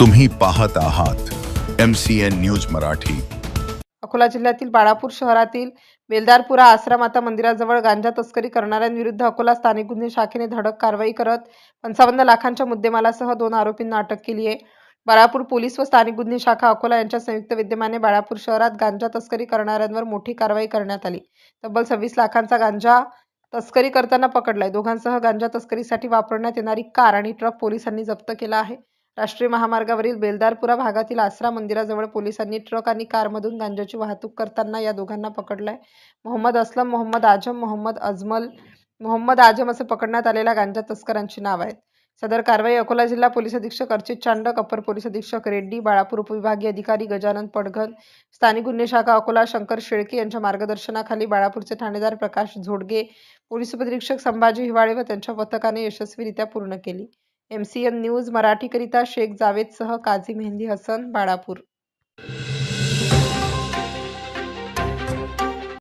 तुम्ही पाहत आहात MCN न्यूज मराठी। अकोला जिल्ह्यातील बाळापूर शहरातील बेलदारपुरा आश्रमाता मंदिराजवळ गांजा तस्करी करणाऱ्यांविरुद्ध अकोला स्थानिक गुन्हे शाखेने धडक कारवाई करत 55 लाखांच्या मुद्देमालासह 2 आरोपींना अटक केली आहे। बाळापूर पोलीस व स्थानिक गुन्हे शाखा अकोला यांच्या संयुक्त विद्यमाने बाळापूर शहरात गांजा तस्करी करणाऱ्यांवर मोठी कारवाई करण्यात आली। तब्बल 26 लाखांचा गांजा तस्करी करताना पकडलाय। दोघांसह गांजा तस्करीसाठी वापरण्यात येणारी कार आणि ट्रक पोलिसांनी जप्त केला आहे। राष्ट्रीय महामार्गावरील बेलदारपुरा भागातील आसरा मंदिराजवळ पोलिसांनी ट्रक आणि कारमधून गांजाची वाहतूक करताना या दोघांना पकडलाय। मोहम्मद असलम, मोहम्मद आजम, मोहम्मद अजमल, मोहम्मद आजम असे पकडण्यात आलेल्या गांजा तस्करांची नाव आहेत। सदर कारवाई अकोला जिल्हा पोलीस अधीक्षक अर्चित चांडक, अपर पोलीस अधीक्षक रेड्डी, बाळापूर उपविभागीय अधिकारी गजानन पडघन, स्थानिक गुन्हे शाखा अकोला शंकर शेळके यांच्या मार्गदर्शनाखाली बाळापूरचे ठाणेदार प्रकाश झोडगे, पोलीस उपनिरीक्षक संभाजी हिवाळे व त्यांच्या पथकाने यशस्वीरित्या पूर्ण केली। MCN न्यूज मराठीकरिता शेख जावेदसह काझी मेहंदी हसन, बाळापूर।